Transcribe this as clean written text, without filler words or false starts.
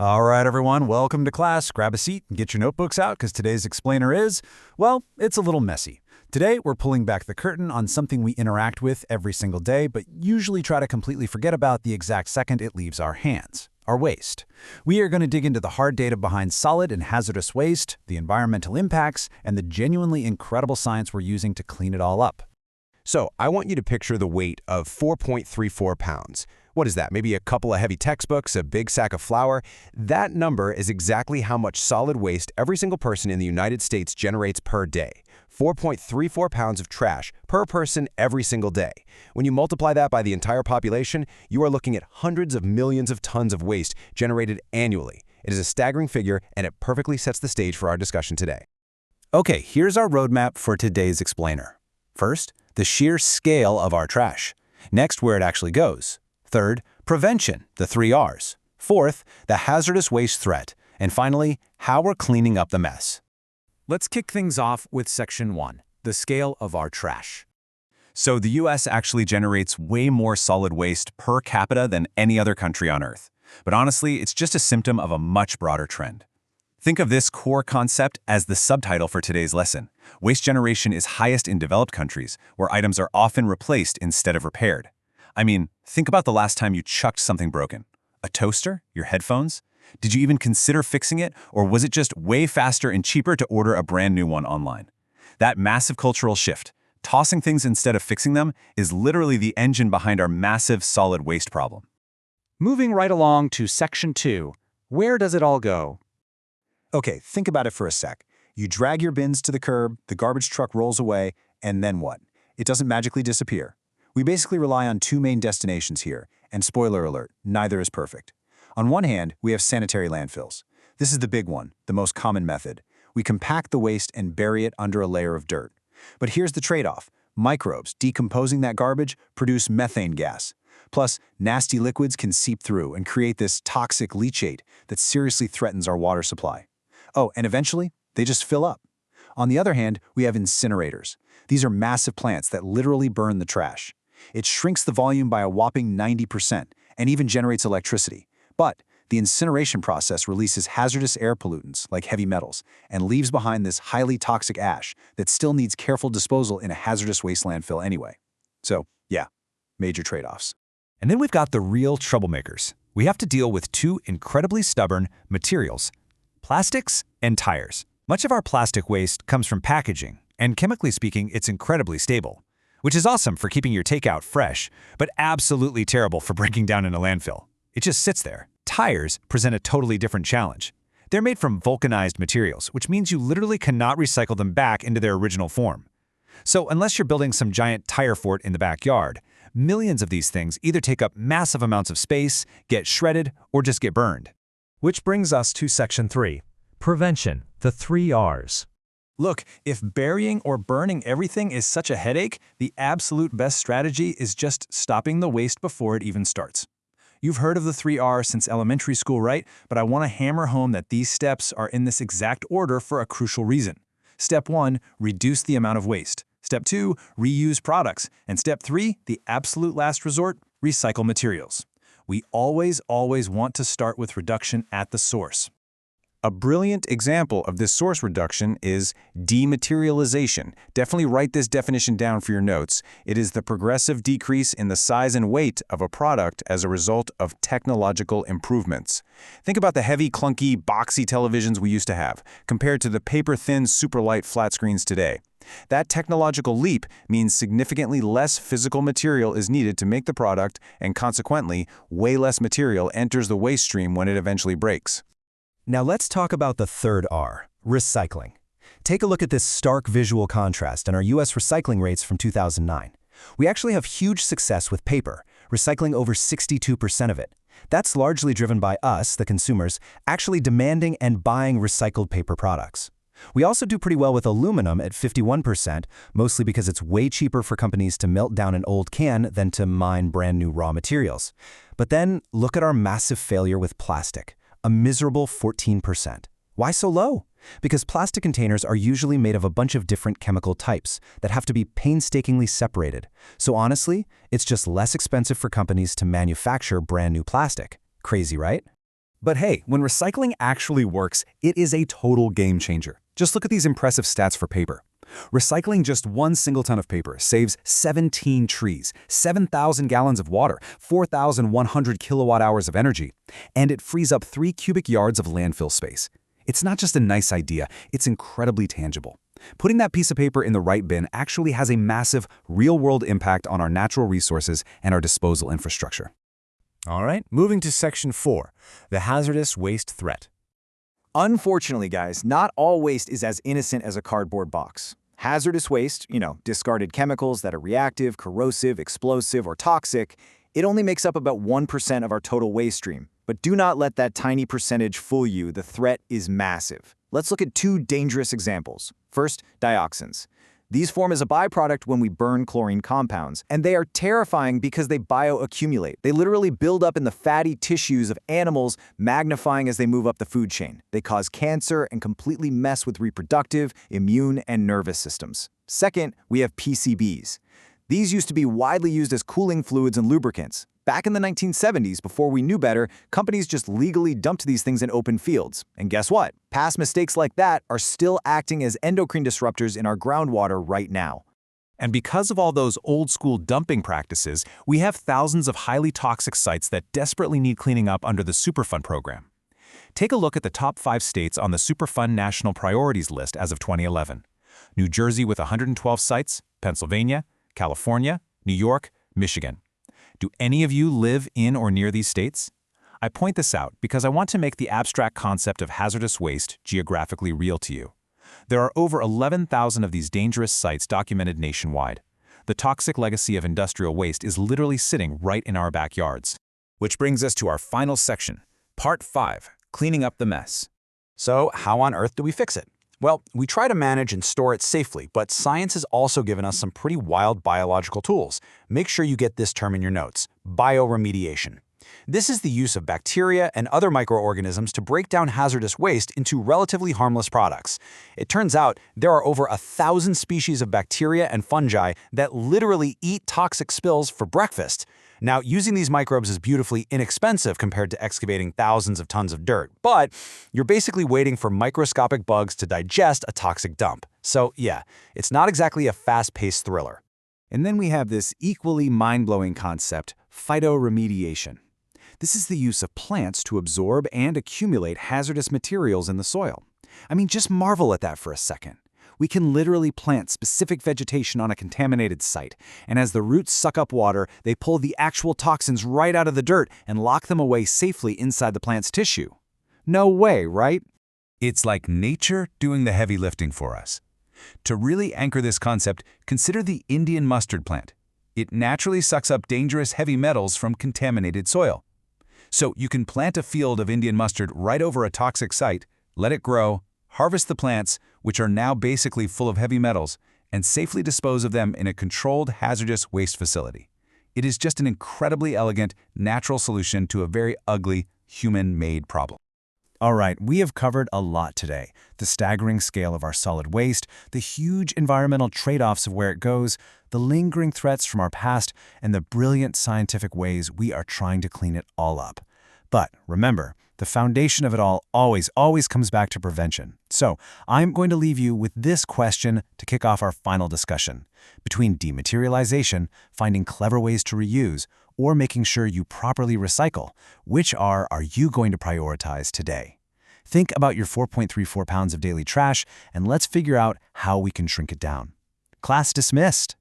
All right, everyone, welcome to class. Grab a seat and get your notebooks out because today's explainer is, well, it's a little messy. Today, we're pulling back the curtain on something we interact with every single day, but usually try to completely forget about the exact second it leaves our hands, our waste. We are going to dig into the hard data behind solid and hazardous waste, the environmental impacts, and the genuinely incredible science we're using to clean it all up. So I want you to picture the weight of 4.34 pounds. What is that? Maybe a couple of heavy textbooks, a big sack of flour? That number is exactly how much solid waste every single person in the United States generates per day. 4.34 pounds of trash per person every single day. When you multiply that by the entire population, you are looking at hundreds of millions of tons of waste generated annually. It is a staggering figure, and it perfectly sets the stage for our discussion today. Okay, here's our roadmap for today's explainer. First, the sheer scale of our trash. Next, where it actually goes. Third, prevention, the 3 R's. Fourth, the hazardous waste threat. And finally, how we're cleaning up the mess. Let's kick things off with Section 1, the scale of our trash. So the US actually generates way more solid waste per capita than any other country on Earth. But honestly, it's just a symptom of a much broader trend. Think of this core concept as the subtitle for today's lesson. Waste generation is highest in developed countries, where items are often replaced instead of repaired. I mean, think about the last time you chucked something broken. A toaster? Your headphones? Did you even consider fixing it, or was it just way faster and cheaper to order a brand new one online? That massive cultural shift, tossing things instead of fixing them, is literally the engine behind our massive solid waste problem. Moving right along to Section 2, where does it all go? Okay, think about it for a sec. You drag your bins to the curb, the garbage truck rolls away, and then what? It doesn't magically disappear. We basically rely on 2 main destinations here, and spoiler alert, neither is perfect. On one hand, we have sanitary landfills. This is the big one, the most common method. We compact the waste and bury it under a layer of dirt. But here's the trade-off. Microbes decomposing that garbage produce methane gas. Plus, nasty liquids can seep through and create this toxic leachate that seriously threatens our water supply. Oh, and eventually, they just fill up. On the other hand, we have incinerators. These are massive plants that literally burn the trash. It shrinks the volume by a whopping 90% and even generates electricity. But the incineration process releases hazardous air pollutants like heavy metals and leaves behind this highly toxic ash that still needs careful disposal in a hazardous waste landfill anyway. So, yeah, major trade-offs. And then we've got the real troublemakers. We have to deal with 2 incredibly stubborn materials: plastics and tires. Much of our plastic waste comes from packaging, and chemically speaking, it's incredibly stable, which is awesome for keeping your takeout fresh, but absolutely terrible for breaking down in a landfill. It just sits there. Tires present a totally different challenge. They're made from vulcanized materials, which means you literally cannot recycle them back into their original form. So unless you're building some giant tire fort in the backyard, millions of these things either take up massive amounts of space, get shredded, or just get burned. Which brings us to Section 3, prevention, the 3 R's. Look, if burying or burning everything is such a headache, the absolute best strategy is just stopping the waste before it even starts. You've heard of the 3 R's since elementary school, right? But I want to hammer home that these steps are in this exact order for a crucial reason. Step 1, reduce the amount of waste. Step 2, reuse products. And Step 3, the absolute last resort, recycle materials. We always want to start with reduction at the source. A brilliant example of this source reduction is dematerialization. Definitely write this definition down for your notes. It is the progressive decrease in the size and weight of a product as a result of technological improvements. Think about the heavy, clunky, boxy televisions we used to have, compared to the paper-thin, super-light flat screens today. That technological leap means significantly less physical material is needed to make the product, and consequently, way less material enters the waste stream when it eventually breaks. Now let's talk about the 3rd R, recycling. Take a look at this stark visual contrast in our US recycling rates from 2009. We actually have huge success with paper, recycling over 62% of it. That's largely driven by us, the consumers, actually demanding and buying recycled paper products. We also do pretty well with aluminum at 51%, mostly because it's way cheaper for companies to melt down an old can than to mine brand new raw materials. But then look at our massive failure with plastic. A miserable 14%. Why so low? Because plastic containers are usually made of a bunch of different chemical types that have to be painstakingly separated. So honestly, it's just less expensive for companies to manufacture brand new plastic. Crazy, right? But hey, when recycling actually works, it is a total game changer. Just look at these impressive stats for paper. Recycling just 1 single ton of paper saves 17 trees, 7,000 gallons of water, 4,100 kilowatt hours of energy, and it frees up 3 cubic yards of landfill space. It's not just a nice idea, it's incredibly tangible. Putting that piece of paper in the right bin actually has a massive, real-world impact on our natural resources and our disposal infrastructure. All right, moving to Section 4, the hazardous waste threat. Unfortunately, guys, not all waste is as innocent as a cardboard box. Hazardous waste, discarded chemicals that are reactive, corrosive, explosive, or toxic, it only makes up about 1% of our total waste stream. But do not let that tiny percentage fool you. The threat is massive. Let's look at 2 dangerous examples. First, dioxins. These form as a byproduct when we burn chlorine compounds, and they are terrifying because they bioaccumulate. They literally build up in the fatty tissues of animals, magnifying as they move up the food chain. They cause cancer and completely mess with reproductive, immune, and nervous systems. Second, we have PCBs. These used to be widely used as cooling fluids and lubricants. Back in the 1970s, before we knew better, companies just legally dumped these things in open fields. And guess what? Past mistakes like that are still acting as endocrine disruptors in our groundwater right now. And because of all those old-school dumping practices, we have thousands of highly toxic sites that desperately need cleaning up under the Superfund program. Take a look at the top 5 states on the Superfund National Priorities list as of 2011. New Jersey with 112 sites, Pennsylvania, California, New York, Michigan. Do any of you live in or near these states? I point this out because I want to make the abstract concept of hazardous waste geographically real to you. There are over 11,000 of these dangerous sites documented nationwide. The toxic legacy of industrial waste is literally sitting right in our backyards. Which brings us to our final section, Part 5, Cleaning Up the Mess. So, how on earth do we fix it? Well, we try to manage and store it safely, but science has also given us some pretty wild biological tools. Make sure you get this term in your notes, bioremediation. This is the use of bacteria and other microorganisms to break down hazardous waste into relatively harmless products. It turns out there are over 1,000 species of bacteria and fungi that literally eat toxic spills for breakfast. Now, using these microbes is beautifully inexpensive compared to excavating thousands of tons of dirt, but you're basically waiting for microscopic bugs to digest a toxic dump. So yeah, it's not exactly a fast-paced thriller. And then we have this equally mind-blowing concept, phytoremediation. This is the use of plants to absorb and accumulate hazardous materials in the soil. I mean, just marvel at that for a second. We can literally plant specific vegetation on a contaminated site, and as the roots suck up water, they pull the actual toxins right out of the dirt and lock them away safely inside the plant's tissue. No way, right? It's like nature doing the heavy lifting for us. To really anchor this concept, consider the Indian mustard plant. It naturally sucks up dangerous heavy metals from contaminated soil. So you can plant a field of Indian mustard right over a toxic site, let it grow, harvest the plants, which are now basically full of heavy metals, and safely dispose of them in a controlled hazardous waste facility. It is just an incredibly elegant, natural solution to a very ugly, human-made problem. All right, we have covered a lot today. The staggering scale of our solid waste, the huge environmental trade-offs of where it goes, the lingering threats from our past, and the brilliant scientific ways we are trying to clean it all up. But remember, the foundation of it all always comes back to prevention. So I'm going to leave you with this question to kick off our final discussion. Between dematerialization, finding clever ways to reuse, or making sure you properly recycle, which are you going to prioritize today? Think about your 4.34 pounds of daily trash, and let's figure out how we can shrink it down. Class dismissed.